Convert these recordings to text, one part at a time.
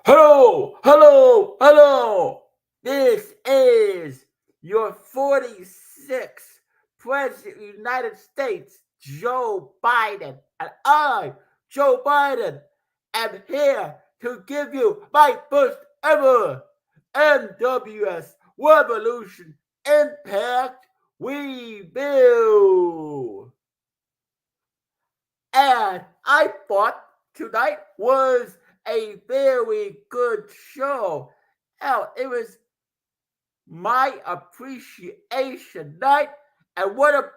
Hello, hello, hello. This is your 46th President of the United States, Joe Biden. And I, Joe Biden, am here to give you my first ever NWS Revolution Impact Review. And I thought tonight was a very good show. Hell, it was my appreciation night, and what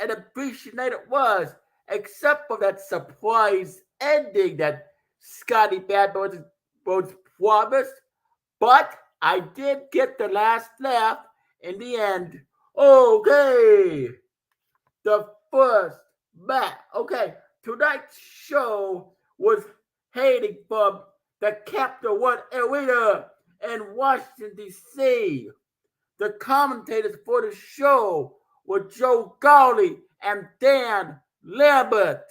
an appreciation night it was, except for that surprise ending that Scotty Bad Bones promised. But I did get the last laugh in the end. Okay, the first match. Okay, tonight's show was hailing from the Capital One Arena in Washington, D.C. The commentators for the show were Joe Gawley and Dan Lambert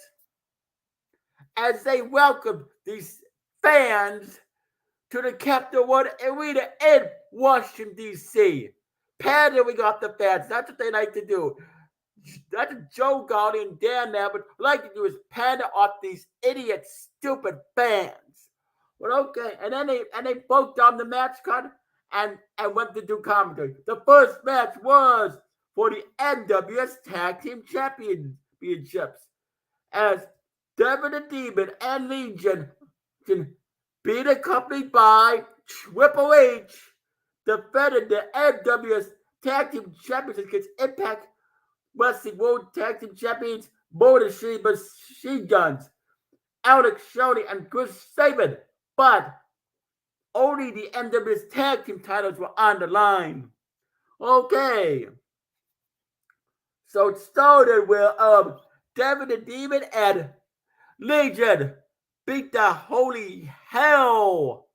as they welcomed these fans to the Capital One Arena in Washington, D.C. Pandering off the fans. That's what they like to do. That's what Joe Gawley and Dan Lambert like to do, is pander off these idiot, stupid fans. Well, okay, and then they broke down the match card and went to do commentary. The first match was for the NWS Tag Team Championships, as Devin the Demon and Legion, being accompanied by Triple H, defended the NWS Tag Team Championships against Impact Wrestling World Tag Team Champions Motor City Machine Guns, Alex Shelley and Chris Sabin, but only the NWS Tag Team titles were on the line. Okay, so it started with Devin the Demon and Legion beat the holy hell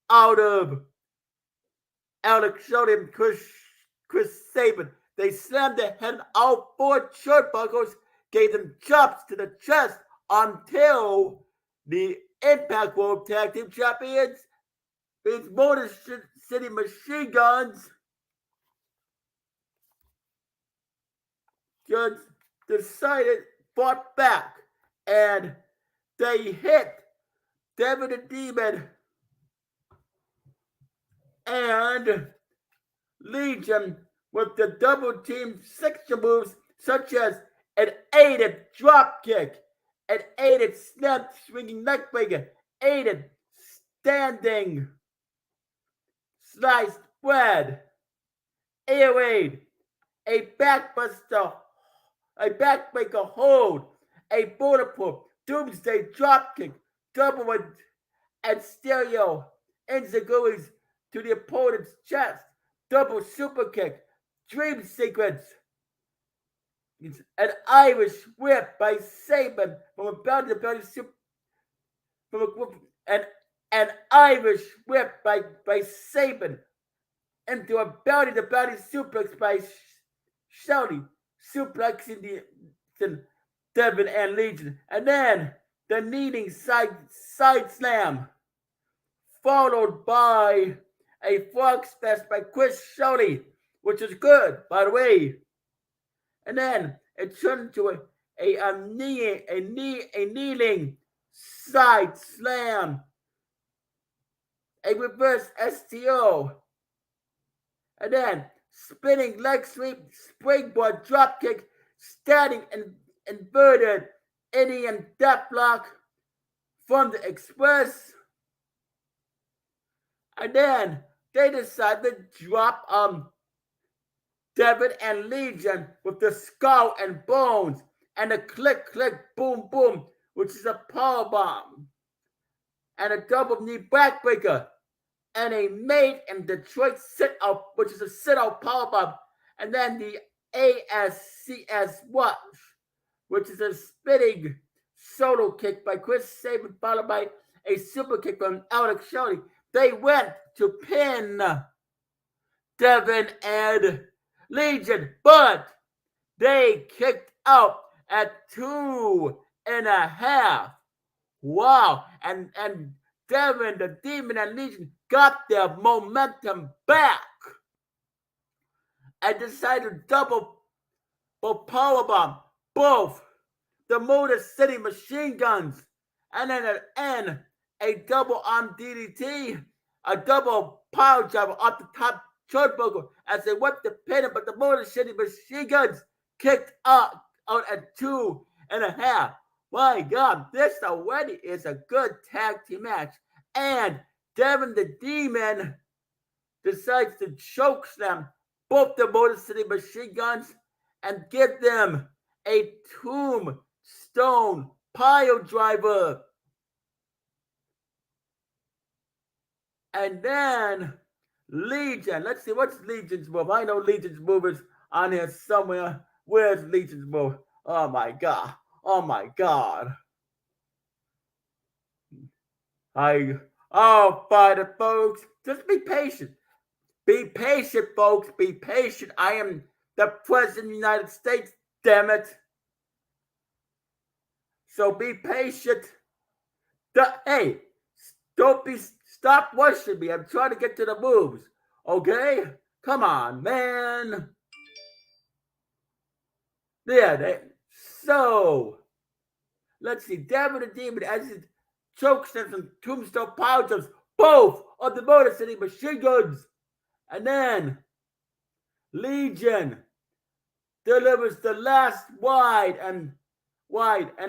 out of Alex Shelley and Chris Sabin. They slammed their head on all four shirt buckles, gave them chops to the chest until the Impact World Tag Team Champions, these Motor City Machine Guns, just decided, fought back, and they hit Devin the Demon and Legion with the double team signature moves such as an aided drop kick, an aided snap swinging neckbreaker, aided standing sliced bread, air raid, a backbuster, a backbreaker hold, a bulletproof doomsday dropkick, double and stereo enziguris to the opponent's chest, double super kick, dream sequence, an Irish whip by Sabin from a belly to belly super, an Irish whip by Sabin into a belly to belly suplex by Shelley, suplexing the Devin and Legion, and then the kneeling side slam, followed by a frog splash by Chris Shelley, which is good, by the way. And then it turned into a kneeling side slam, a reverse STO, and then spinning leg sweep, springboard dropkick, standing and inverted Indian deathlock from the Express. And then they decided to drop Devin and Legion with the skull and bones and a click, click, boom, boom, which is a power bomb, and a double knee backbreaker, and a made in Detroit sit-out, which is a sit-out power bomb, and then the ASCS Watch, which is a spinning solo kick by Chris Sabin, followed by a super kick from Alex Shelley. They went to pin Devin and Legion, but they kicked out at 2.5. Wow. And Devin, the Demon, and Legion got their momentum back and decided to double powerbomb both the Motor City Machine Guns, and then at the end, a double arm DDT, a double power driver off the top turnbuckle as they went to pin him, but the Motor City Machine Guns kicked out at 2.5. My God, this already is a good tag team match. And Devin the Demon decides to choke slam both the Motor City Machine Guns and give them a tombstone pile driver. And then Legion. Let's see, what's Legion's move? I know Legion's move is on here somewhere. Where's Legion's move? Oh my God. Oh my God. Fighter folks. Just be patient. Be patient, folks. Be patient. I am the President of the United States, damn it. So be patient. Hey, stop rushing me. I'm trying to get to the moves. Okay? Come on, man. So, let's see. Devin the Demon as he chokes them some tombstone power jumps, both of the Motor City Machine Guns. And then Legion delivers the last wide and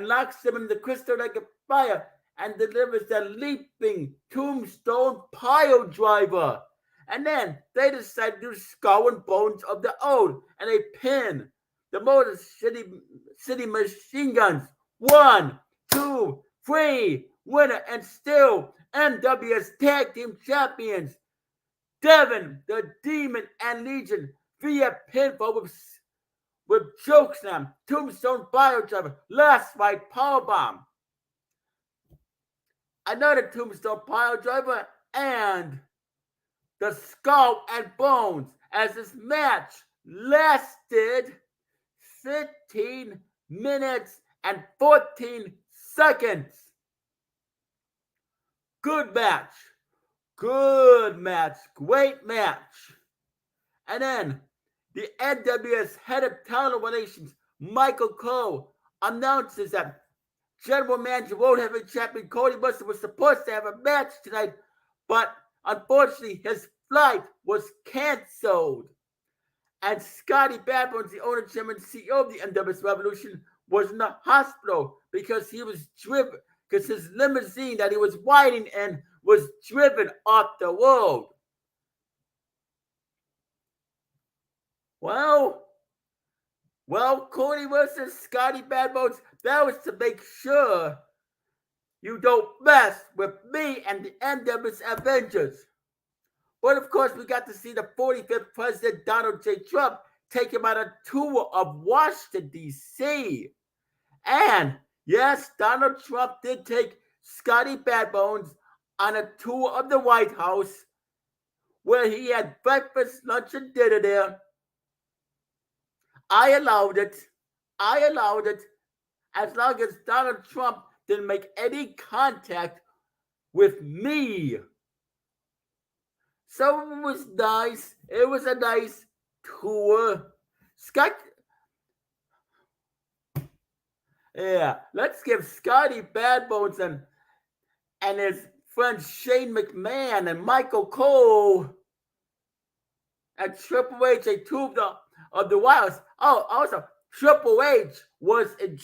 locks him in the crystal like a fire and delivers the leaping tombstone pile driver. And then they decide to do skull and bones of the old, and they pin the Motor City Machine Guns. 1, 2, 3, winner and still NWS Tag Team Champions, Devin the Demon and Legion via pinfall with chokeslam, tombstone pile driver, last fight powerbomb, another tombstone pile driver, and the skull and bones, as this match lasted 15 minutes and 14 seconds. Good match. Great match. And then the NWS head of talent relations, Michael Cole, announces that General Manager World Heavyweight Champion Cody Buster was supposed to have a match tonight, but unfortunately his flight was canceled. And Scotty Badbones, the owner, chairman, CEO of the NWS Revolution, was in the hospital because his limousine that he was riding in was driven off the road. Well, Cody versus Scotty Badbones, that was to make sure you don't mess with me and the NWS Avengers. But of course, we got to see the 45th President Donald J. Trump take him on a tour of Washington, D.C. And yes, Donald Trump did take Scotty Badbones on a tour of the White House where he had breakfast, lunch, and dinner there. I allowed it as long as Donald Trump didn't make any contact with me. So it was nice. It was a nice tour. Let's give Scotty Badbones and his friends Shane McMahon and Michael Cole and Triple H a tour of the Wilds. Oh, also Triple H was in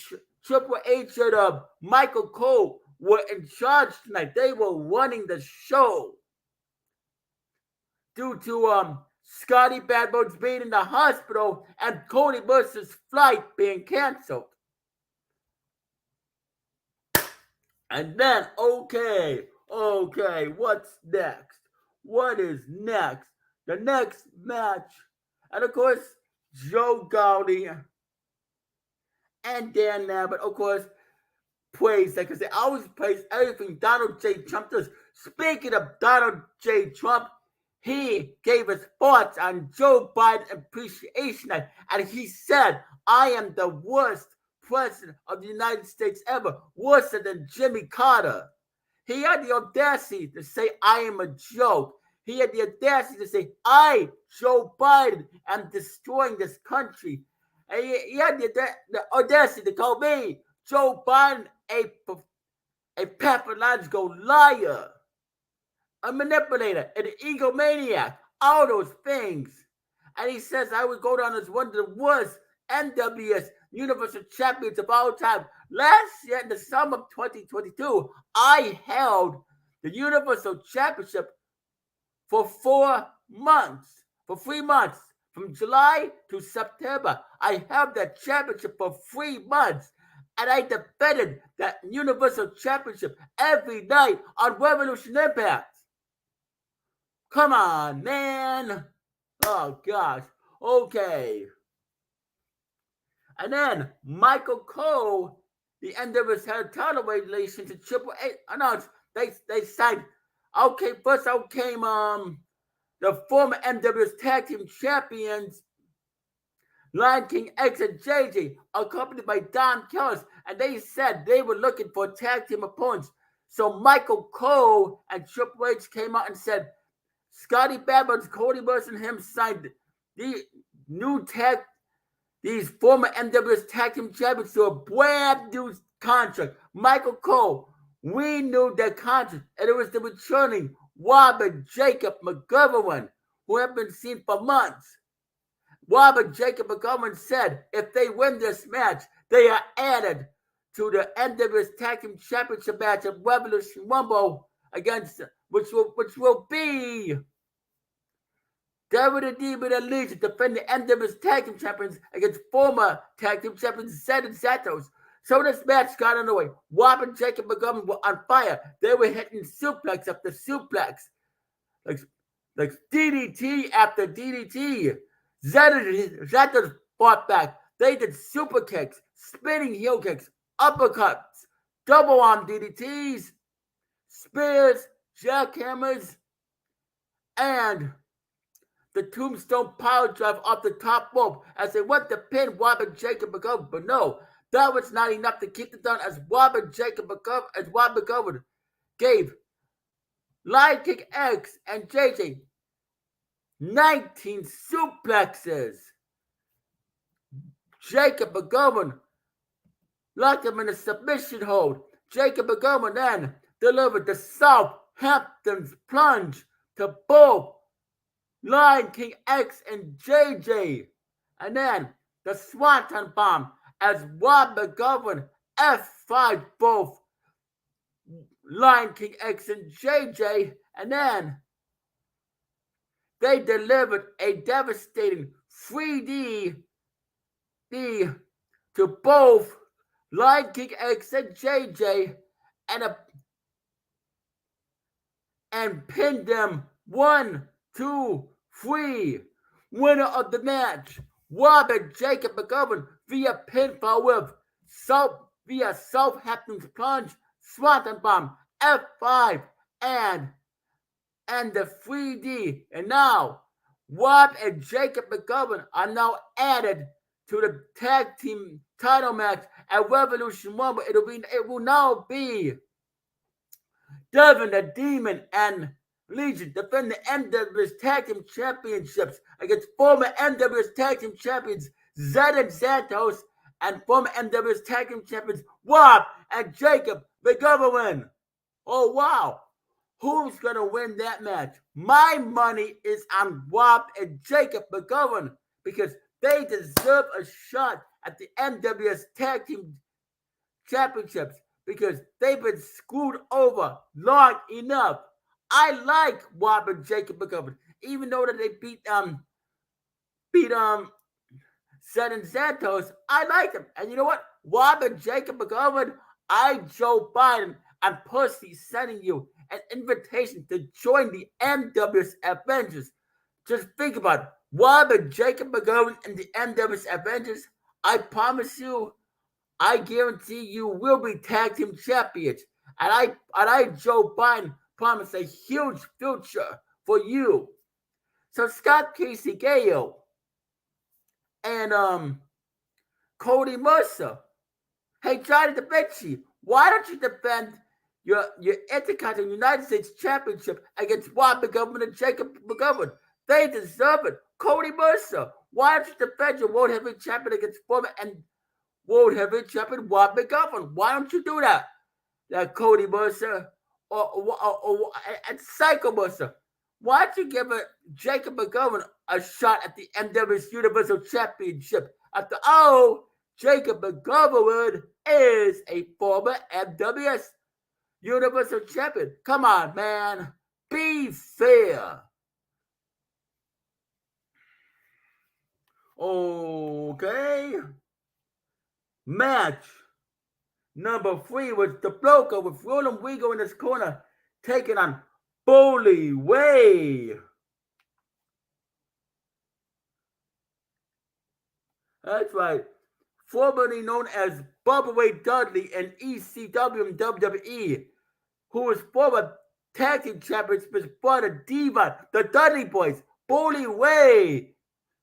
Triple H and Michael Cole were in charge tonight. They were running the show due to Scotty Badbones being in the hospital and Cody Buster's flight being canceled. And then, okay, what's next? What is next? The next match, and of course, Joe Gowdy and Dan Lambert, of course, praise that because they always praise everything Donald J. Trump does. Speaking of Donald J. Trump, he gave his thoughts on Joe Biden Appreciation Night, and he said, I am the worst president of the United States ever, worse than Jimmy Carter. He had the audacity to say, I am a joke. He had the audacity to say, I, Joe Biden, am destroying this country. And he had the audacity to call me, Joe Biden, a pathological liar, a manipulator, an egomaniac, all those things. And he says I would go down as one of the worst NWS Universal Champions of all time. Last year, in the summer of 2022, I held the Universal Championship for 4 months, for 3 months, from July to September. I held that championship for 3 months. And I defended that Universal Championship every night on Revolution Impact. Come on, man. Oh, gosh. Okay. And then Michael Cole, the NWS head title relation to Triple H, announced they signed. Okay, first out came the former NWS Tag Team Champions, Lion King X and JJ, accompanied by Don Callis, and they said they were looking for tag team opponents. So Michael Cole and Triple H came out and said Scotty Babbitt's Cody Rhodes and him signed the new these former NWS Tag Team Champions to a brand new contract. Michael Cole, we knew that contract, and it was the returning Robert Jacob McGovern, who had been seen for months. Robert Jacob McGovern said if they win this match, they are added to the NWS Tag Team Championship match at Revolution Rumble against which will be David the Demon and Legion defending NWS Tag Team Champions against former Tag Team Champions Zed and Santos. So this match got underway. Robert Jacob McGovern were on fire. They were hitting suplex after suplex, like DDT after DDT. Zed fought back. They did super kicks, spinning heel kicks, uppercuts, double arm DDTs, spears, jackhammers, and the tombstone power drive off the top rope as they went to pin Robert Jacob McGovern. But no, that was not enough to keep it down as Robert McGovern gave Lion King X and JJ 19 suplexes. Jacob McGovern locked him in a submission hold. Jacob McGovern then delivered the Southampton's plunge to both Lion King X and JJ. And then the Swanton Bomb as Rob McGovern F5 both Lion King X and JJ. And then they delivered a devastating 3D to both Lion King X and JJ and pinned them 1, 2, 3. Winner of the match, Robert Jacob McGovern via pinfall with Southampton's plunge, Swanton Bomb, F5, and the 3D. And now, Rob and Jacob McGovern are now added to the tag team title match at Revolution Rumble. It will now be Devin the Demon and Legion defend the NWS Tag Team Championships against former NWS Tag Team Champions Zed and Santos and former NWS Tag Team Champions Rob and Jacob McGovern. Oh, wow. Who's going to win that match? My money is on Rob and Jacob McGovern because they deserve a shot at the NWS Tag Team Championships because they've been screwed over long enough. I like Rob and Jacob McGovern, even though that they beat Zed and Santos. I like them, and you know what? Rob and Jacob McGovern, Joe Biden, I'm personally sending you an invitation to join the NWS Avengers. Just think about it. Rob and Jacob McGovern and the NWS Avengers. I promise you, I guarantee you will be tag team champions. And I, Joe Biden, promise a huge future for you. So Scott Casey Gale and Cody Mercer. Hey, Johnny DaVinci, why don't you defend your Intercontinental United States Championship against Juan McGovern and Jacob McGovern. They deserve it. Cody Mercer, why don't you defend your World Heavyweight Champion against former and World Heavyweight Champion Juan McGovern? Why don't you do that? That Cody Mercer and Psycho Mercer. Why don't you give Jacob McGovern a shot at the NWS Universal Championship? After all, Jacob McGovern is a former NWS Universal Champion. Come on, man. Be fair. Okay. Match number 3 was the Bloker with Roland Wigo in his corner, taking on Bully Way. That's right. Formerly known as Bubba Ray Dudley in ECW and WWE, who was former tag team champions with brother Diva, the Dudley Boys. Bully Way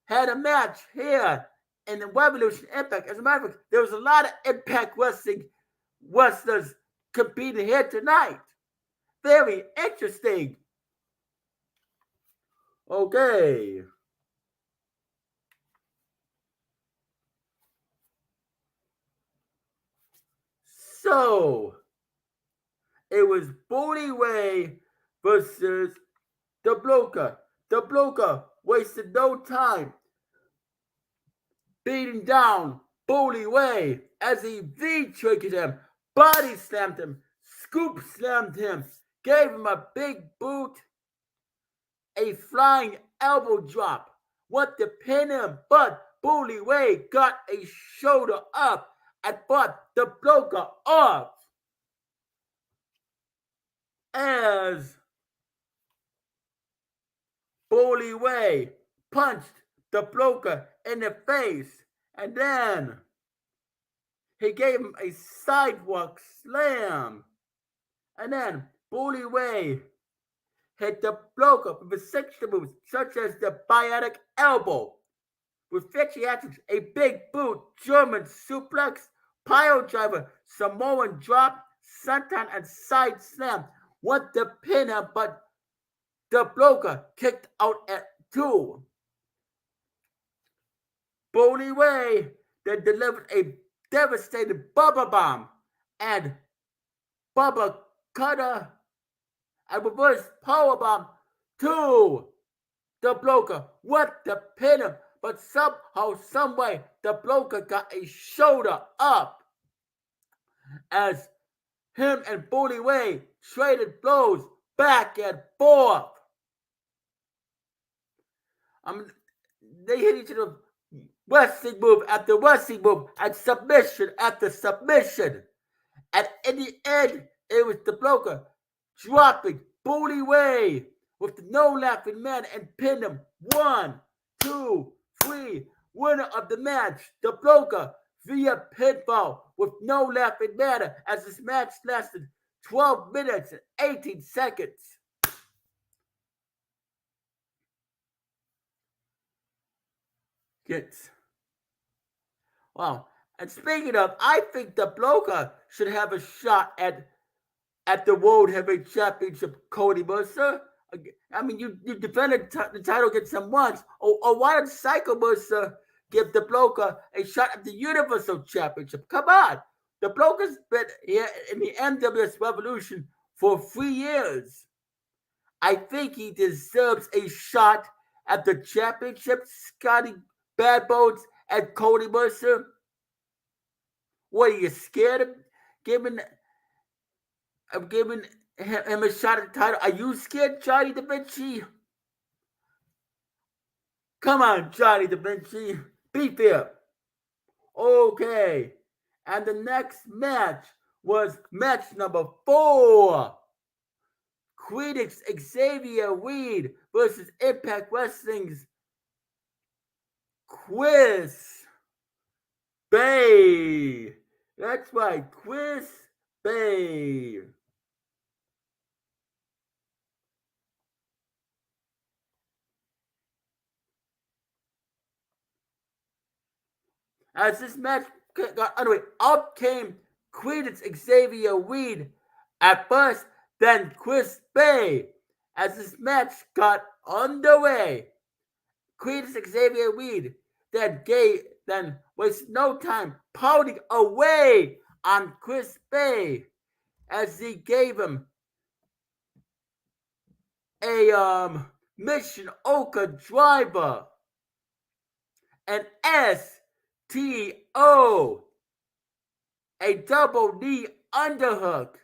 had a match here in the Revolution Impact. As a matter of fact, there was a lot of Impact Wrestling wrestlers competing here tonight. Very interesting. Okay. So, it was Bully Ray versus the Bloker. The Bloker wasted no time beating down Bully Ray as he V-triggered him, body slammed him, scoop slammed him, gave him a big boot, a flying elbow drop. What to pin him, but Bully Ray got a shoulder up and fought the Bloker off as Bully Ray punched the Bloker in the face, and then he gave him a sidewalk slam. And then Bully Ray hit the Bloker with his signature moves, such as the bionic elbow, with theatrics, a big boot, German suplex, pile driver, Samoan drop, senton, and side slam. Want to pin him, but the Bloker kicked out at 2. Bully Ray then delivered a devastating Bubba Bomb and Bubba Cutter and reverse powerbomb to the Bloker. What to pin him, but somehow, someway, the Bloker got a shoulder up as him and Bully Ray traded blows back and forth. They hit each other wrestling move after wrestling move and submission after submission. And in the end, it was the Bloker dropping Bully Ray with the No Laughing Man and pinned him. 1, 2, 3. Winner of the match, the Bloker, via pinfall with No Laughing Man, as this match lasted 12 minutes and 18 seconds. Yes. Wow. And speaking of, I think the Bloker should have a shot at the World Heavyweight Championship, Cody Mercer. I mean, you defended the title against him once. Or why did Psycho Mercer give the Bloker a shot at the Universal Championship? Come on. The Bloker's been here in the NWS Revolution for 3 years. I think he deserves a shot at the championship, Scotty Bad Bones and Cody Mercer. What, are you scared of giving him a shot at the title? Are you scared, Johnny Da Vinci? Come on, Johnny Da Vinci. Be fair. Okay. And the next match was match number 4. Critics Xavier Weed versus Impact Wrestling's Chris Bay. That's right, Chris Bay. As this match got underway, up came Credence Xavier Weed at first, then Chris Bay. As this match got underway, Queen's Xavier Reed then wasted no time pounding away on Chris Bay as he gave him a Mission Oka driver, an STO, a double knee underhook,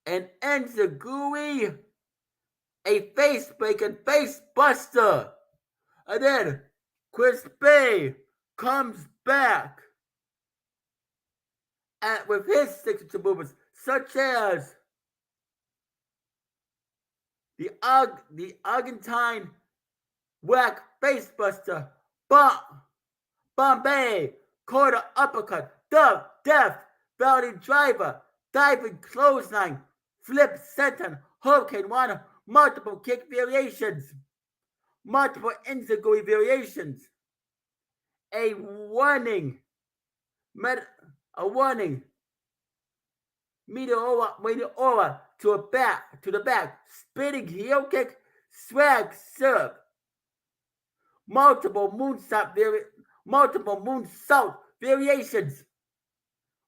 an enziguri, a face breaking face buster. And then Chris Bay comes back with his signature movements, such as the Argentine whack face buster, Bombay, quarter uppercut, death, valley driver, diving clothesline, flip senton, hurricane one, multiple kick variations, multiple enziguri variations, a warning, meteora to the back, spinning heel kick, swag serve, multiple moonsault variations,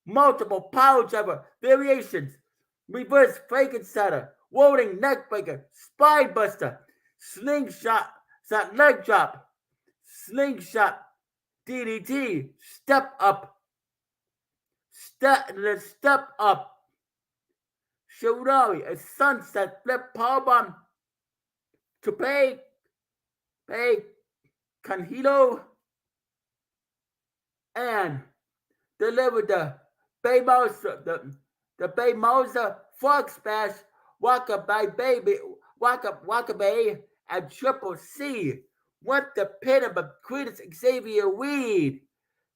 multiple power driver variations, reverse Frankensteiner, rolling neckbreaker, spine buster, slingshot leg drop, slingshot DDT, step up, Shirari, a sunset flip powerbomb to pay Kanhilo, and delivered the Bay Mauser frog splash, Waka Bay, and Triple C. Went the pin of Queen's Xavier Reed,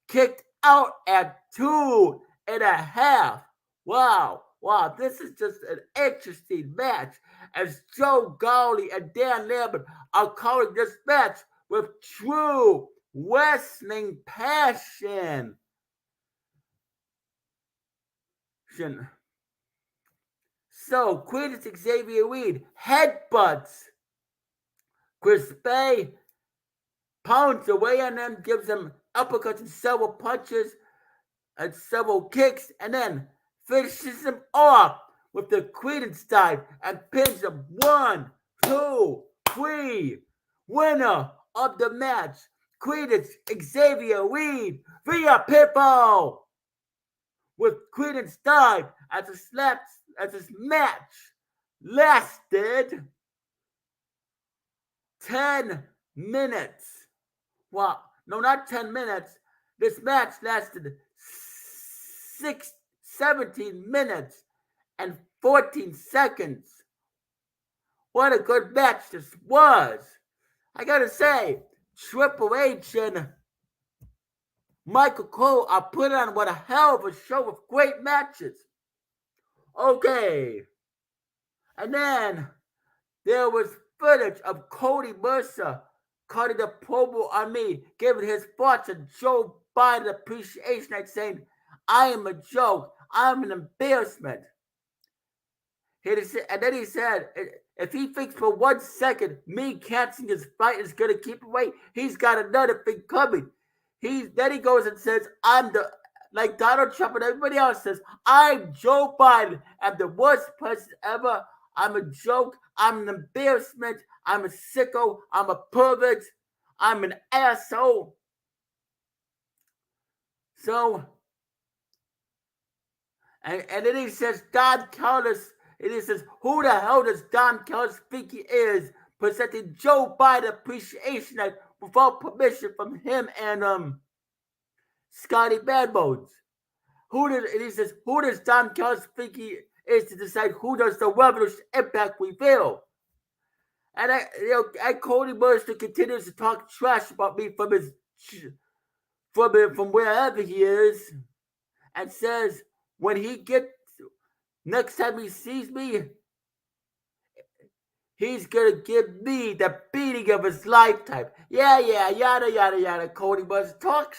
kicked out at 2.5. Wow, this is just an interesting match, as Joe Gawley and Dan Lambert are calling this match with true wrestling passion. So, Queen's Xavier Reed headbutts Chris Bay, pounds away on him, gives him uppercuts and several punches and several kicks, and then finishes him off with the Credence dive and pins him 1, 2, 3. Winner of the match, Credence Xavier Reed via pinfall. With Credence dive as this match lasted 10 minutes. Wow, no, not 10 minutes. This match lasted 17 minutes and 14 seconds. What a good match this was. I gotta say, Triple H and Michael Cole are putting on what a hell of a show with great matches. Okay. And then there was footage of Cody Mercer cutting a promo on me, giving his thoughts on Joe Biden appreciation night, saying, I am a joke. I'm an embarrassment. And then he said, if he thinks for 1 second me canceling his fight is going to keep him away, he's got another thing coming. Then he goes and says, like Donald Trump and everybody else says, I'm Joe Biden. I'm the worst president ever. I'm a joke. I'm an embarrassment. I'm a sicko. I'm a pervert. I'm an asshole. So, and then he says, Don Callis, and he says, who the hell does Don Callis think he is, presenting Joe Biden Appreciation Night without permission from him and Scotty Bad Bones? And he says, who does Don Callis think he is to decide who does the Revolution Impact reveal? And Cody Mercer continues to talk trash about me from wherever he is, and says next time he sees me, he's gonna give me the beating of his lifetime. Yeah, yada yada yada. Cody Mercer, talk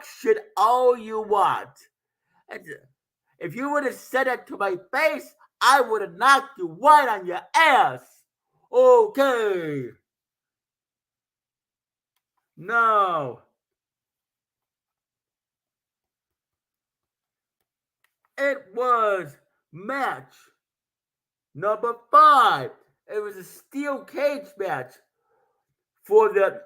shit all you want. If you would have said that to my face, I would have knocked you right on your ass. Okay. No. It was match number 5. It was a steel cage match for the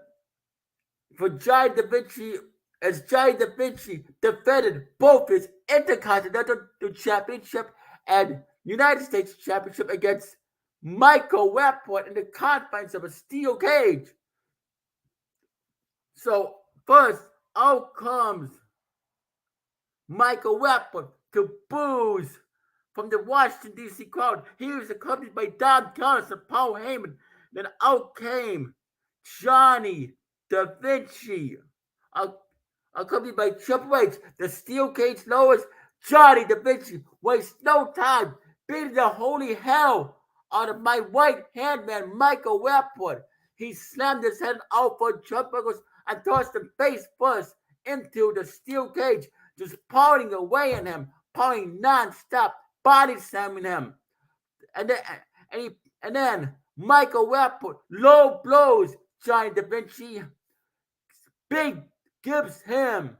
for Giant Da Vinci, as Giant Da Vinci defended both his Intercontinental Championship and United States Championship against Michael Rappaport in the confines of a steel cage. So first, out comes Michael Rappaport to boos from the Washington, D.C. crowd. He was accompanied by Don Callis and Paul Heyman. Then out came Johnny Da Vinci, accompanied by Triple H. The steel cage lowers. Johnny Da Vinci wastes no time, beating the holy hell out of my right hand man, Michael Rappaport. He slammed his head out for turnbuckles and tossed him face first into the steel cage, just pounding away on him, pounding non-stop, body slamming him. And then Michael Rappaport low blows Johnny Da Vinci. Big gives him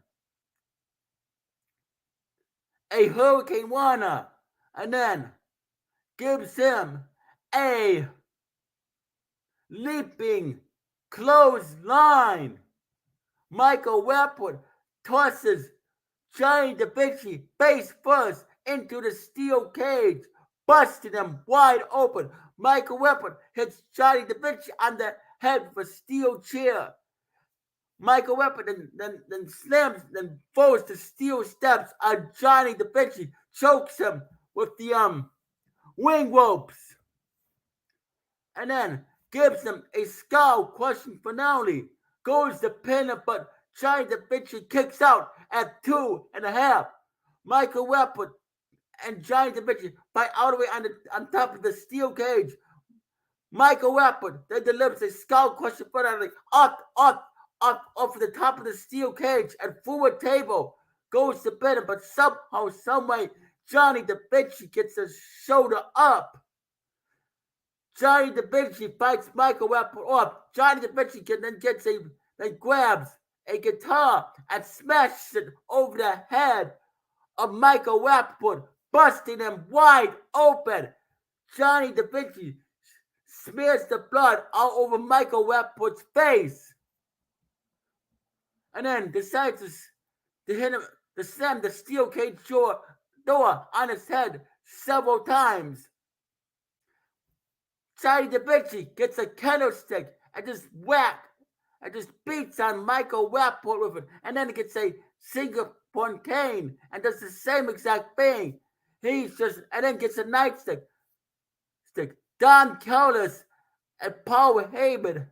a Hurricane Rana, and then gives him a leaping clothesline. Michael Rappaport tosses Johnny Da Vinci face first into the steel cage, busting him wide open. Michael Rappaport hits Johnny Da Vinci on the head with a steel chair. Michael Rappaport then slams, then throws the steel steps on Johnny Da Vinci, chokes him with the wing ropes, and then gives him a skull-crushing finale. Goes to pin him, but Johnny Da Vinci kicks out at 2.5. Michael Rappaport and Johnny Da Vinci fight all the way on top of the steel cage. Michael Rappaport then delivers a skull-crushing finale up off the top of the steel cage and through a table. Goes to pin him, but somehow, someway, Johnny Da Vinci gets his shoulder up. Johnny Da Vinci fights Michael Rappaport off. Johnny Da Vinci then grabs a guitar and smashes it over the head of Michael Rappaport, busting him wide open. Johnny Da Vinci smears the blood all over Michael Rappaport's face, and then decides to hit him, to slam the steel cage door on his head several times. Johnny Da Vinci gets a candlestick and just beats on Michael Rappaport with it, and then he gets a Singapore cane and does the same exact thing. And then gets a nightstick. Don Callis and Paul Heyman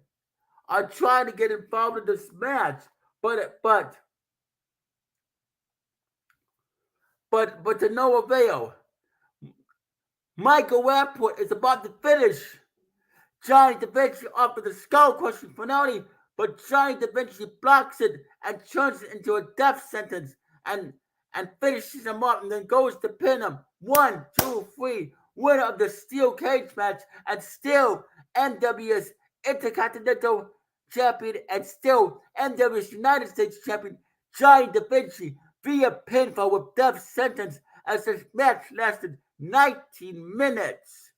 are trying to get involved in this match, but to no avail. Michael Rappaport is about to finish Johnny Da Vinci off with a skull-crushing finale, but Johnny Da Vinci blocks it and turns it into a death sentence and finishes him up, and then goes to pin him. 1, 2, 3. Winner of the steel cage match, and still NWS Intercontinental Champion, and still NWS United States Champion, Johnny Da Vinci, via pinfall with death sentence, as this match lasted 19 minutes.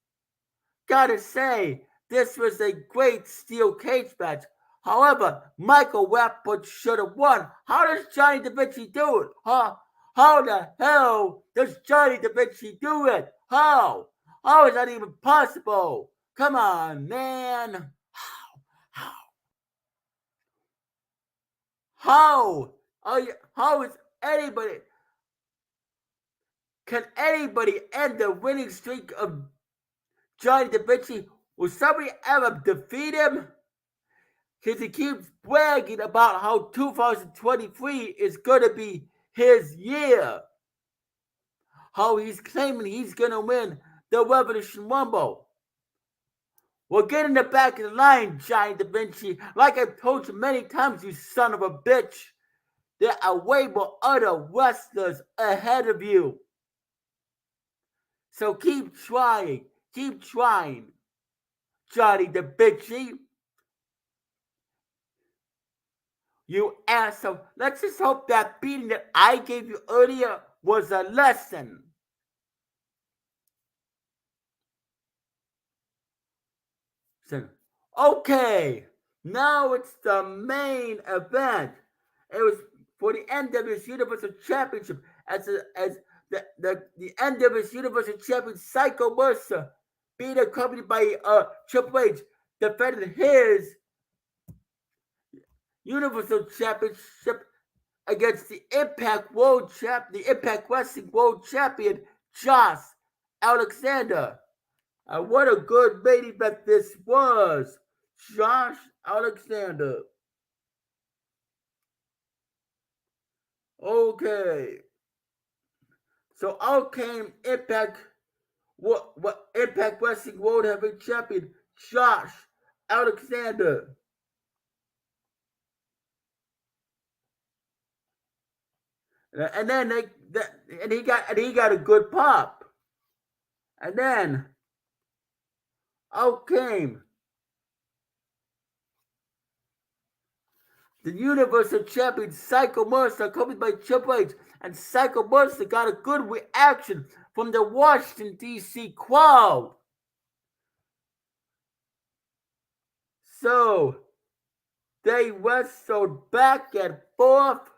Gotta say, this was a great steel cage match. However, Michael Rappaport should have won. How does Johnny Da Vinci do it? Huh? How the hell does Johnny Da Vinci do it? How? How is that even possible? Come on, man. How? How is anybody? Can anybody end the winning streak of Johnny Da Vinci? Will somebody ever defeat him? Because he keeps bragging about how 2023 is going to be his year. How he's claiming he's going to win the Revolution Rumble. Well, get in the back of the line, Johnny Da Vinci. Like I've told you many times, you son of a bitch. There are way more other wrestlers ahead of you. So keep trying. Keep trying. Johnny the Bitchy. You asshole. Let's just hope that beating that I gave you earlier was a lesson. So, okay, now it's the main event. It was for the NWS Universal Championship as the NWS Universal Champion Psycho Mercer being accompanied by Triple H defended his Universal Championship against the Impact Wrestling World Champion Josh Alexander. What a good main event this was. Josh Alexander. Okay. So out came what Impact Wrestling World Heavyweight Champion Josh Alexander. And then he got a good pop. And then out came the Universal Champion Psycho Mercer, accompanied by Triple H, and Psycho Mercer got a good reaction from the Washington D.C. crowd. So they wrestled back and forth.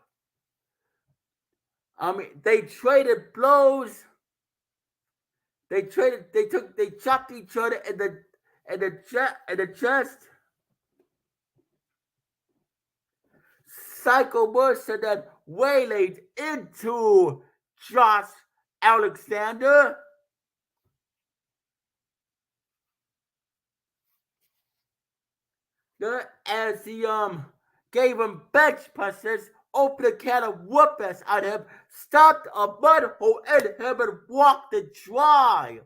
They traded blows. They chopped each other in the chest. Psycho Mercer then waylaid into Josh Alexander. As he gave him bench presses, opened a can of whoop-ass on him, stopped a mud hole in him, and walked it dry.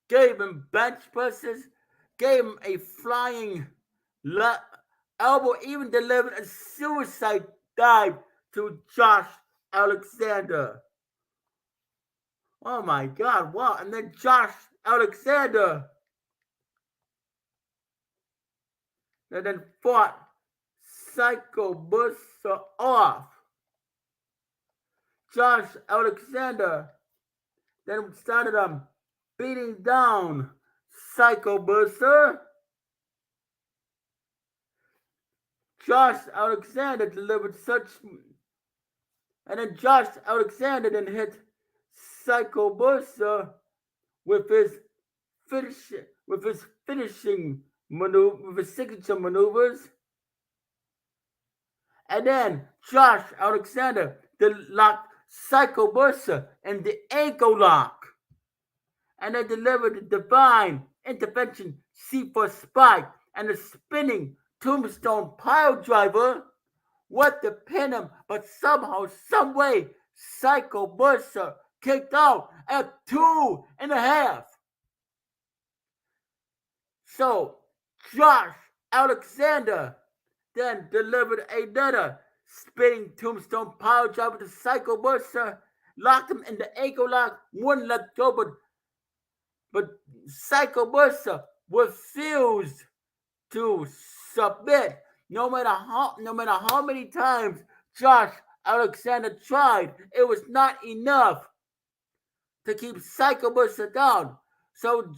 Gave him bench presses, gave him a flying elbow, even delivered a suicide dive to Josh Alexander. Oh my God, wow. And then Josh Alexander and then fought Psycho Mercer off. Josh Alexander then started beating down Psycho Mercer. Josh Alexander delivered such, and then Josh Alexander then hit Psycho Mercer with his finishing maneuver, with his signature maneuvers. And then Josh Alexander locked Psycho Mercer in the ankle lock. And then delivered the divine intervention C4 spike and a spinning tombstone pile driver. What to pin him, but somehow, someway, Psycho Mercer kicked out at 2.5. So Josh Alexander then delivered another spinning tombstone power driver to Psycho Mercer, locked him in the ankle lock, wouldn't let go, but Psycho Mercer refused to submit. No matter how many times Josh Alexander tried, it was not enough to keep Psycho Mercer down. So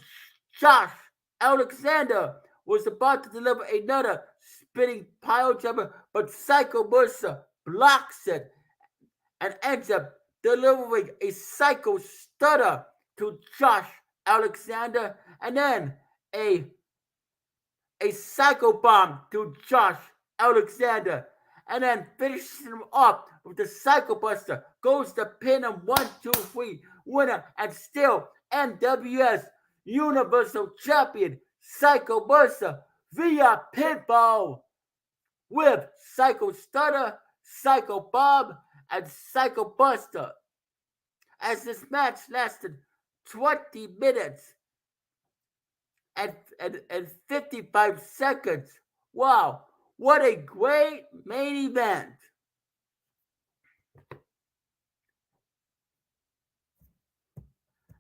Josh Alexander was about to deliver another spinning pile driver, but Psycho Mercer blocks it and ends up delivering a Psycho Stutter to Josh Alexander, and then a Psycho Bomb to Josh Alexander, and then finishes him up with the Psycho Buster. Goes to pin him 1, 2, 3, winner, and still NWS Universal Champion Psycho Buster via pinfall with Psycho Stutter, Psycho Bomb, and Psycho Buster. As this match lasted 20 minutes and 55 seconds. Wow, what a great main event.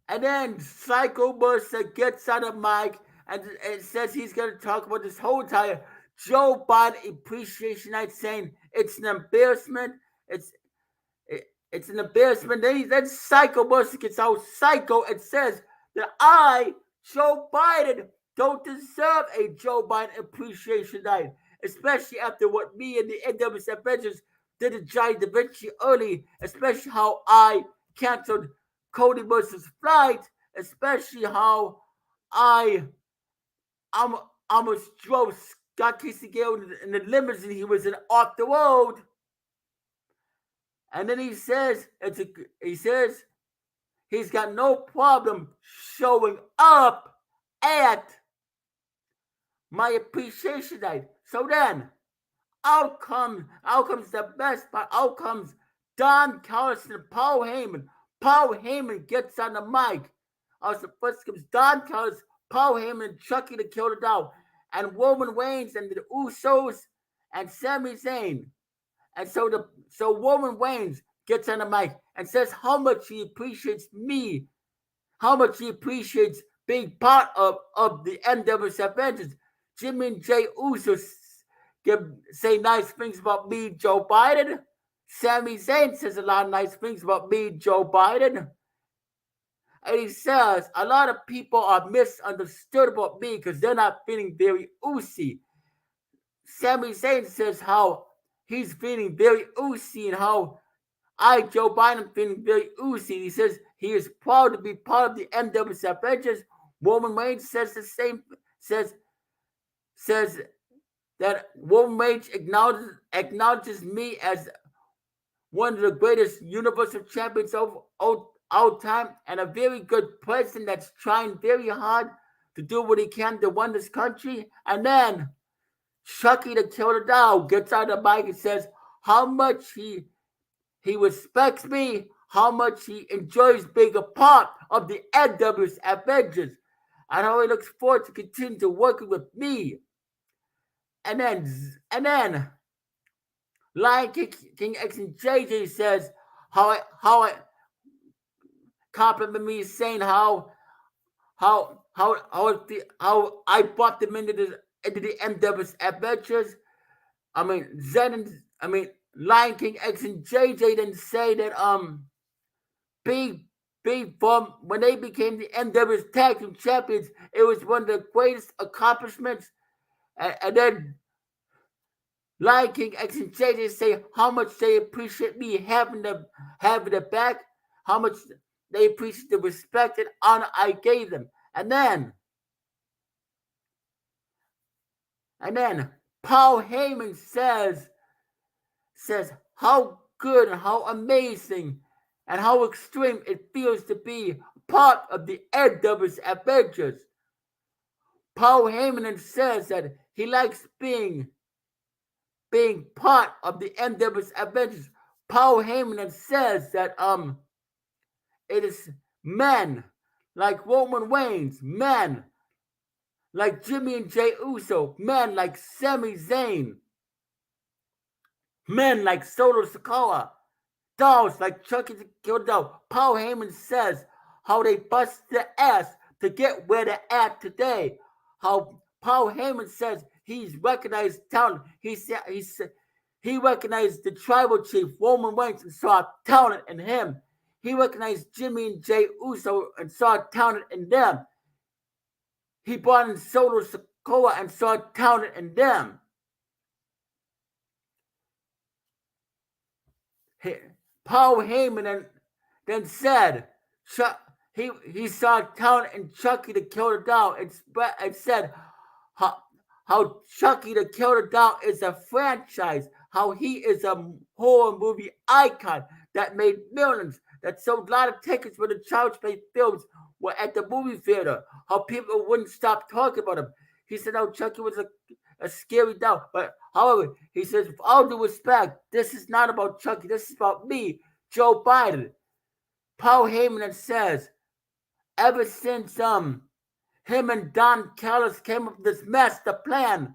And then Psycho Mercer gets on the mic and says he's going to talk about this whole entire Joe Biden Appreciation Night, saying it's an embarrassment. It's it's an embarrassment. Then Psycho Mercer gets out psycho and says that I, Joe Biden, don't deserve a Joe Biden Appreciation Night, especially after what me and the NWS Avengers did to Johnny Da Vinci early, especially how I canceled Cody Mercer's flight, especially how I I'm, almost drove Scott Casey-Gale in the limousine he was in off the road. And then he says he's got no problem showing up at my appreciation night. So then, out comes the best part. Out comes Don Carlson and Paul Heyman. Paul Heyman gets on the mic. Also, first comes Don Carlson, Paul Heyman, and Chucky the Killer Doll, and Roman Reigns and the Usos and Sami Zayn. And so Roman Reigns gets on the mic and says how much he appreciates me, how much he appreciates being part of the NWS Avengers. Jimmy and Jay Uso say nice things about me, Joe Biden. Sami Zayn says a lot of nice things about me, Joe Biden. And he says a lot of people are misunderstood about me because they're not feeling very Usi. Sami Zayn says how he's feeling very Usi and how I, Joe Biden, feeling very Uzi. He says he is proud to be part of the NWS Avengers. Roman Reigns says the same. Says that Roman Reigns acknowledges me as one of the greatest Universal Champions of all time and a very good president that's trying very hard to do what he can to run this country. And then Chucky the Killer Doll gets on the mic and says how much he respects me, how much he enjoys being a part of the NWS Avengers, and how he looks forward to continue to working with me. And then Lion King X and JJ says how I compliment me, saying how I brought them into the NWS Adventures. I mean Lion King X and JJ then say that being from when they became the NWS Tag Team Champions, it was one of the greatest accomplishments. And then Lion King X and JJ say how much they appreciate me having them back, how much they appreciate the respect and honor I gave them. And then Paul Heyman says how good and how amazing and how extreme it feels to be part of the NWS Avengers. Paul Heyman says that he likes being part of the NWS Avengers. Paul Heyman says that it is men like Roman Reigns, men like Jimmy and Jay Uso, men like Sami Zayn, men like Solo Sikoa, dolls like Chucky the Killer Doll. Paul Heyman says how they bust their ass to get where they're at today. How Paul Heyman says he's recognized talent. He recognized the tribal chief Roman Reigns and saw talent in him. He recognized Jimmy and Jay Uso and saw talent in them. He brought in Solo Sikoa and saw talent in them. Paul Heyman then said he saw talent in Chucky the Killer Doll and said how Chucky the Killer Doll is a franchise, how he is a horror movie icon that made millions, that sold a lot of tickets for the Child's Play films were at the movie theater, how people wouldn't stop talking about him. He said how Chucky was a scary doll. But however, he says, with all due respect, this is not about Chucky. This is about me, Joe Biden. Paul Heyman says, ever since him and Don Callis came up with this master plan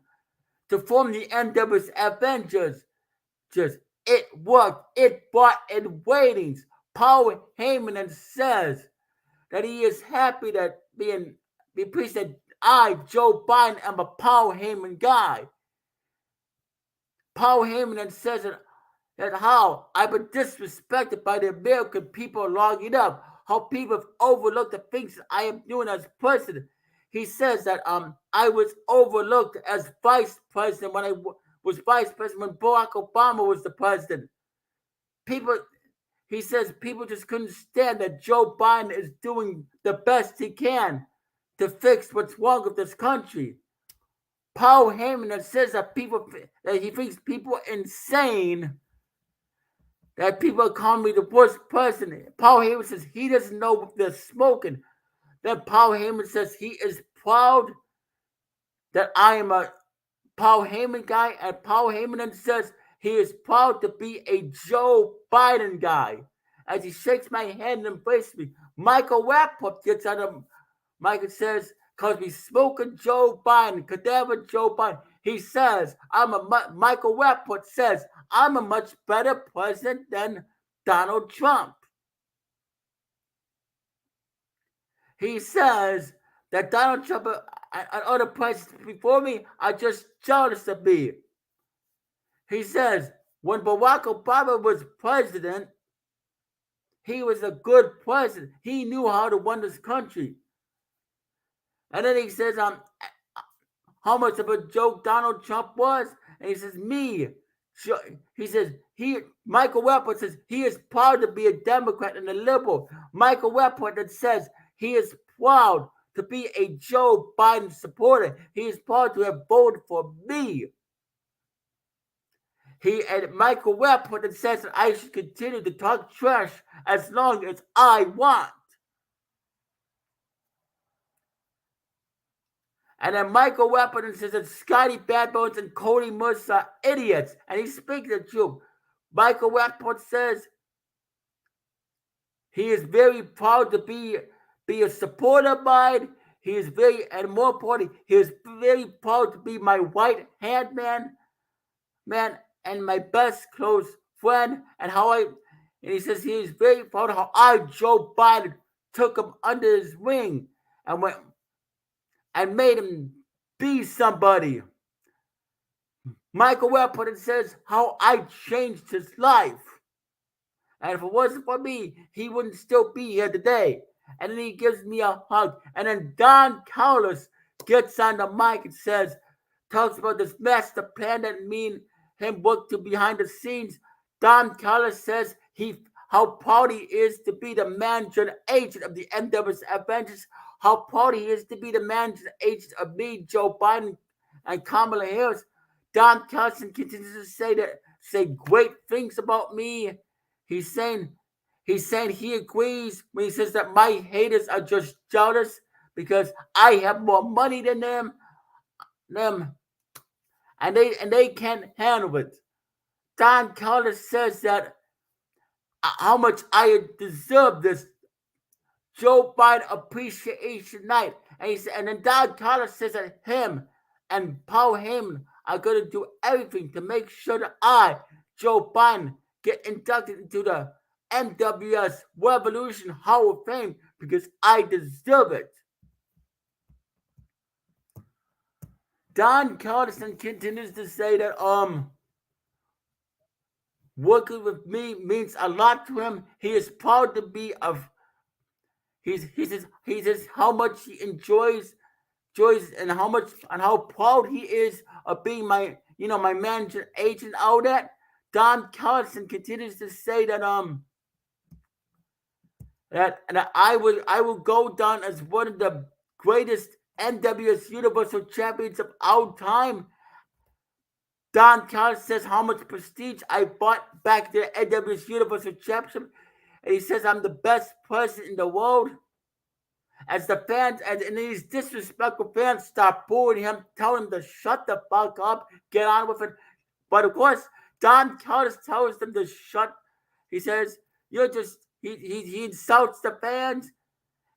to form the NWS Avengers, it worked. It brought in ratings. Paul Heyman says that he is happy that be pleased that I, Joe Biden, am a Paul Heyman guy. Paul Heyman then says that how I've been disrespected by the American people long enough, how people have overlooked the things that I am doing as president. He says that I was overlooked as vice president when I was vice president when Barack Obama was the president. People, he says people just couldn't stand that Joe Biden is doing the best he can to fix what's wrong with this country. Paul Heyman says that he thinks people are insane, that people call me the worst president. Paul Heyman says he doesn't know what they're smoking. Then Paul Heyman says he is proud that I am a Paul Heyman guy, and Paul Heyman then says he is proud to be a Joe Biden guy. As he shakes my hand and embraces me, Michael Rappaport gets out of Michael says, because we smoking Joe Biden, cadaver Joe Biden. He says, Michael Rappaport says, I'm a much better president than Donald Trump. He says that Donald Trump and other presidents before me are just jealous of me. He says, when Barack Obama was president, he was a good president. He knew how to run this country. And then he says, how much of a joke Donald Trump was? And he says, me. He says, Michael Rappaport says he is proud to be a Democrat and a liberal. Michael Rappaport that says he is proud to be a Joe Biden supporter. He is proud to have voted for me. And Michael Rappaport that says that I should continue to talk trash as long as I want. And then Michael Rappaport says that Scotty Badbones and Cody Muss are idiots. And he's speaking the truth. Michael Rappaport says he is very proud to be a supporter of mine. He is and more importantly, he is very proud to be my right hand man, and my best close friend. And he says he is very proud of how I, Joe Biden, took him under his wing and made him be somebody. Michael Rappaport says how I changed his life. And if it wasn't for me, he wouldn't still be here today. And then he gives me a hug. And then Don Carlos gets on the mic and talks about this master plan that me and him worked to behind the scenes. Don Carlos says how proud he is to be the manager and agent of the NWS Avengers, how proud he is to be the manager and agent of me, Joe Biden, and Kamala Harris. Don Carlson continues to say great things about me. He's saying he agrees when he says that my haters are just jealous because I have more money than them, and they can't handle it. Don Carlos says that how much I deserve this Joe Biden Appreciation Night. And then Don Carlos says that him and Paul Heyman are going to do everything to make sure that I, Joe Biden, get inducted into the NWS Revolution Hall of Fame because I deserve it. Don Carlos continues to say that working with me means a lot to him. He is proud to be he says how much he enjoys and how proud he is of being my manager, agent, all that. Don Carlson continues to say that that I will go down as one of the greatest NWS Universal Champions of all time. Don Carlson says how much prestige I brought back to the NWS Universal Championship, and he says I'm the best person in the world. As the fans and these disrespectful fans stop booing him, tell him to shut the fuck up, get on with it. But of course, Don Carlos tells them to shut. He says, "You're just." He insults the fans,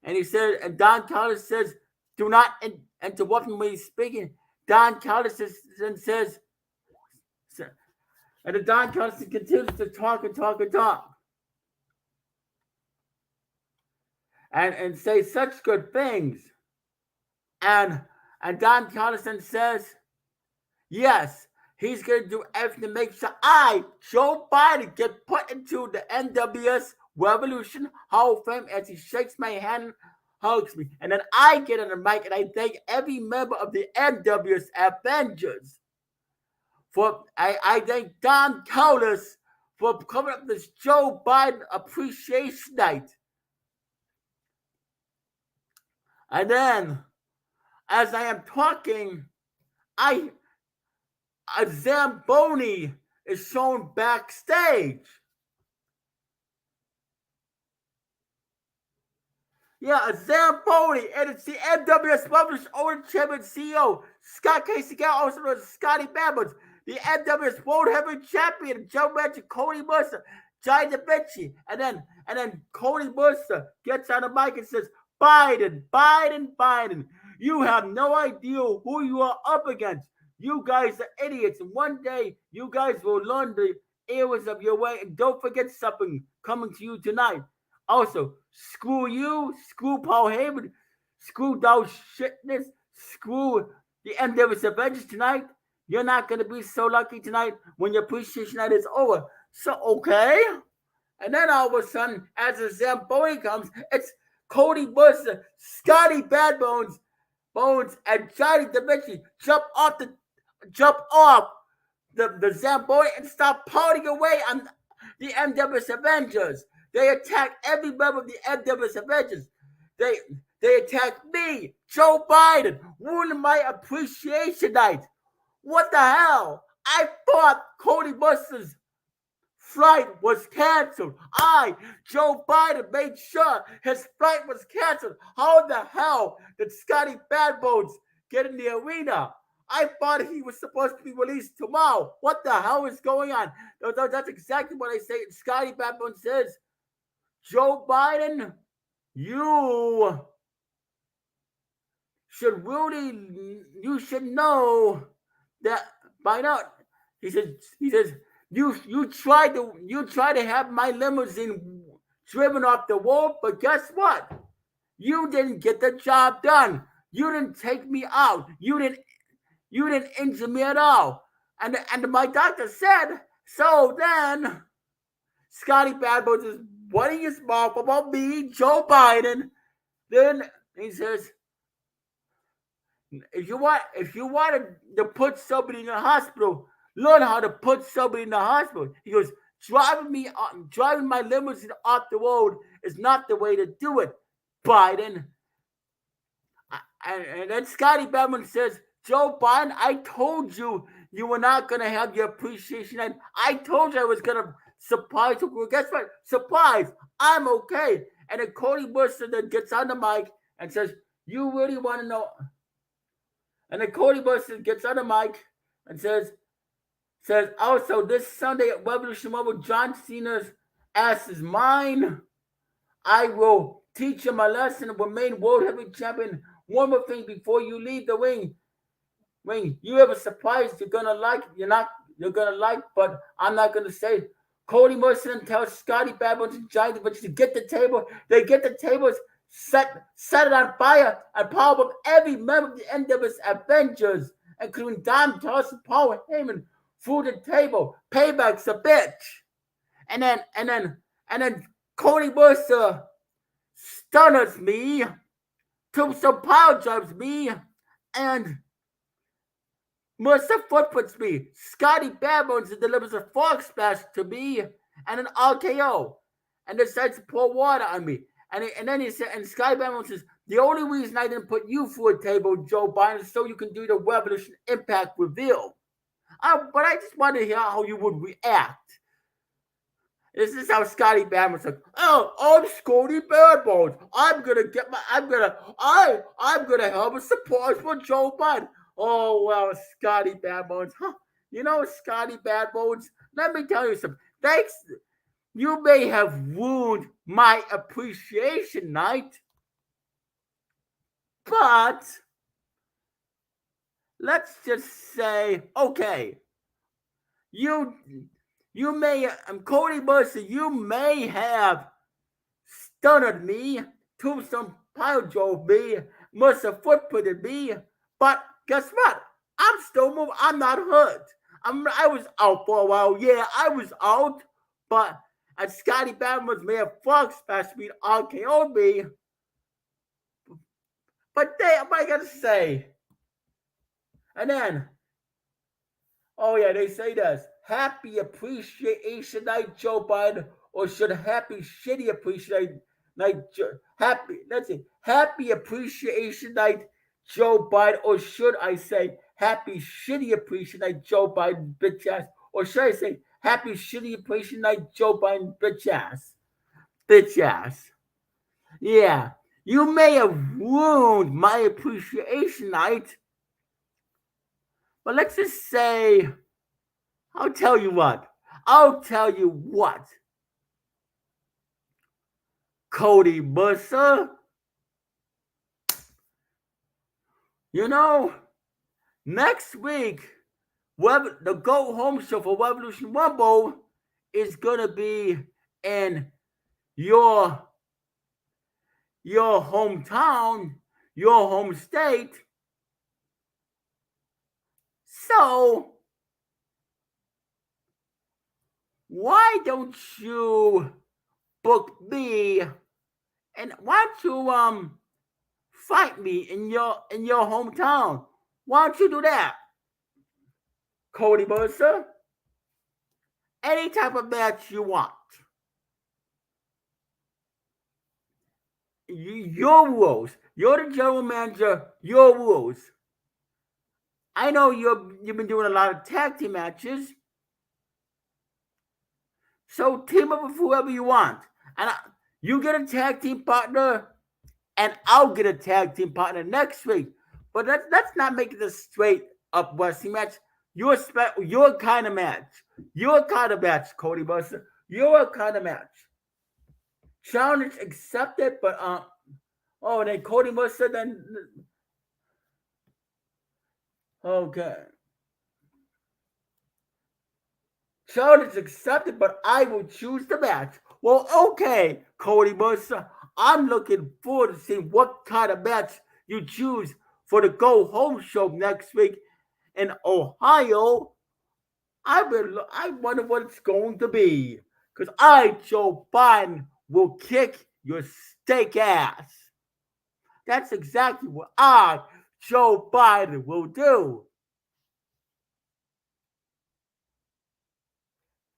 and Don Carlos says, "Do not interrupt him when he's speaking." Don Carlos says, and then Don Carlos continues to talk and talk and talk. and say such good things. And and Don Carlson says, yes, he's going to do everything to make sure Joe Biden, get put into the NWS Revolution Hall of Fame as he shakes my hand, hugs me. And then I get on the mic and I thank every member of the NWS Avengers. I thank Don Callis for coming up this Joe Biden Appreciation Night. And then, as I am talking, a Zamboni is shown backstage. Yeah, a Zamboni, and it's the NWS Publishers owner, chairman, CEO, Scott Casey, also known as Scotty Babbitt, the NWS World Heavyweight Champion, Joe Magic, Cody Mercer, Johnny Da Vinci, and then Cody Mercer gets on the mic and says, Biden, Biden, Biden, you have no idea who you are up against. You guys are idiots, and one day you guys will learn the errors of your way. And don't forget something coming to you tonight. Also, screw you, screw Paul Heyman, screw those shitness, screw the NWS Avengers tonight. You're not going to be so lucky tonight when your appreciation night is over. So, okay. And then all of a sudden, as the Zamboni comes, it's Cody Mercer, Scotty Badbones, and Johnny Da Vinci jump off the Zamboni and start partying away on the NWS Avengers. They attack every member of the NWS Avengers. They attack me, Joe Biden, ruining my appreciation night. What the hell? I thought Cody Mercer's flight was canceled. Joe Biden, made sure his flight was canceled. How the hell did Scotty Badbones get in the arena? I thought he was supposed to be released tomorrow. What the hell is going on? That's exactly what I say. Scotty Badbones says, Joe Biden, you should know that by now. He says, you tried to have my limousine driven off the road, but guess what? You didn't get the job done. You didn't take me out. You didn't injure me at all. And my doctor said, so then Scotty Badbones is running his mouth about me, Joe Biden. Then he says, if you want to put somebody in the hospital, learn how to put somebody in the hospital. He goes, driving my limousine off the road is not the way to do it, Biden. And then Scotty Badman says, Joe Biden, I told you were not going to have your appreciation. And I told you I was going to surprise you. Well, guess what? Surprise, I'm okay. And then Cody Mercer then gets on the mic and says, you really want to know? And then Cody Mercer gets on the mic and says, also this Sunday at Revolution Mobile, John Cena's ass is mine. I will teach him a lesson and remain world heavyweight champion. One more thing before you leave the ring. You have a surprise you're gonna like. You're gonna like, but I'm not gonna say. Cody Mercer tells Scotty Badbones and Johnny but to get the table. They get the tables, set it on fire, and power up every member of the NWS Avengers, including Don Toss and Paul Heyman, through the table. Payback's a bitch. And then Cody Mercer stunners me, some power drives me, and Mercer footputs me. Scotty Badbones delivers a fork smash to me and an RKO, and decides to pour water on me. And then he said, and Scotty Badbones says, the only reason I didn't put you through a table, Joe Biden, is so you can do the Revolution Impact reveal. But I just want to hear how you would react. This is how Scotty Badman's like, I'm Scotty Badbones. I'm gonna have a surprise for Joe Biden. Oh well, Scotty Badbones. Huh? You know, Scotty Badbones, let me tell you something. Thanks. You may have ruined my appreciation night, but let's just say, okay, you may, Cody Mercer, you may have stunned me, Tombstone pile drove me, must have footprinted me. But guess what? I'm still moving. I'm not hurt. I was out for a while. Yeah, I was out. But and Scotty Bammer's may have frog smashed me, RKO'd me. But they, what am I gonna say? And then, oh yeah, they say this. Happy Appreciation Night, Joe Biden, or should Happy Shitty Appreciation Night, Happy Appreciation Night, Joe Biden, or should I say Happy Shitty Appreciation Night, Joe Biden, bitch ass, or should I say Happy Shitty Appreciation Night, Joe Biden, bitch ass, bitch ass. Yeah, you may have ruined my appreciation night, but let's just say, I'll tell you what. I'll tell you what. Cody Busser, you know, next week, the Go Home Show for Revolution Rumble is going to be in your hometown, your home state. So, why don't you book me and why don't you fight me in your hometown? Why don't you do that? Cody Mercer? Any type of match you want. Your rules. You're the general manager. Your rules. I know you've been doing a lot of tag team matches. So team up with whoever you want. And you get a tag team partner, and I'll get a tag team partner next week. But let's not make it a straight up wrestling match. Your kind of match. Your kind of match, Cody Buster. Your kind of match. Challenge accepted, but then Cody Buster then okay. Challenge accepted, but I will choose the match. Well, okay, Cody Buster. I'm looking forward to seeing what kind of match you choose for the Go Home Show next week in Ohio. I wonder what it's going to be. Because Joe Biden, will kick your steak ass. That's exactly what Joe Biden, will do.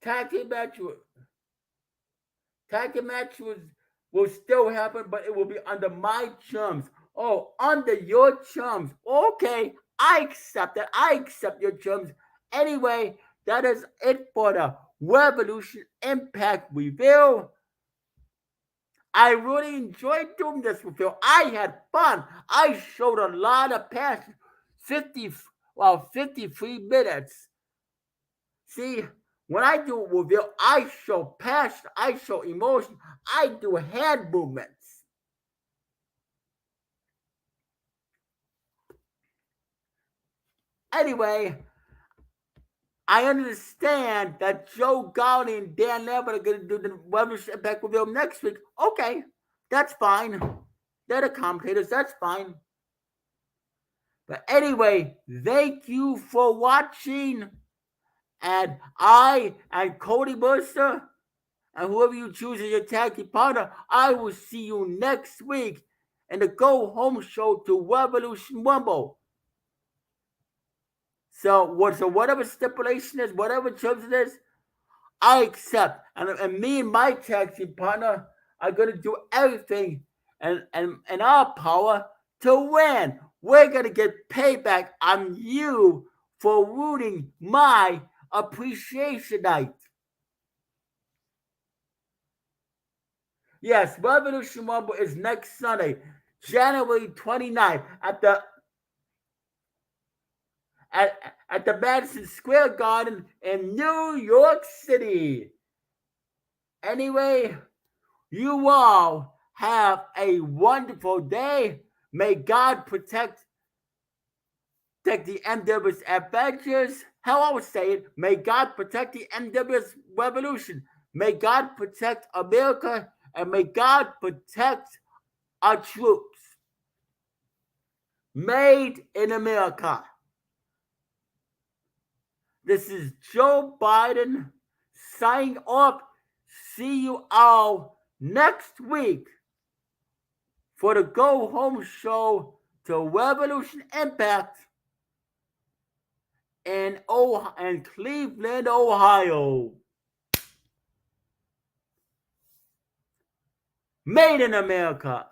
Tag team match will still happen, but it will be under my terms. Oh, under your terms. Okay, I accept it. I accept your terms. Anyway, that is it for the Revolution Impact review. I really enjoyed doing this with you. I had fun. I showed a lot of passion. 53 minutes. See, when I do a review, I show passion. I show emotion. I do hand movements. Anyway, I understand that Joe Gowdy and Dan Lambert are going to do the Revolution Impact review next week. Okay, that's fine. They're the commentators. That's fine. But anyway, thank you for watching. And I and Cody Mercer and whoever you choose as your tag team partner, I will see you next week in the Go Home Show to Revolution Rumble. So whatever stipulation is, whatever terms it is, I accept. And me and my tag team partner are going to do everything and our power to win. We're going to get payback on you for ruining my appreciation night. Yes, Revolution Rumble is next Sunday, January 29th at the Madison Square Garden in New York City. Anyway, you all have a wonderful day. May God protect the NWS adventures. How I would say it, may God protect the NWS revolution. May God protect America, and may God protect our troops. Made in America. This is Joe Biden signing off. See you all next week for the Go Home Show to Revolution Impact in Cleveland, Ohio. Made in America.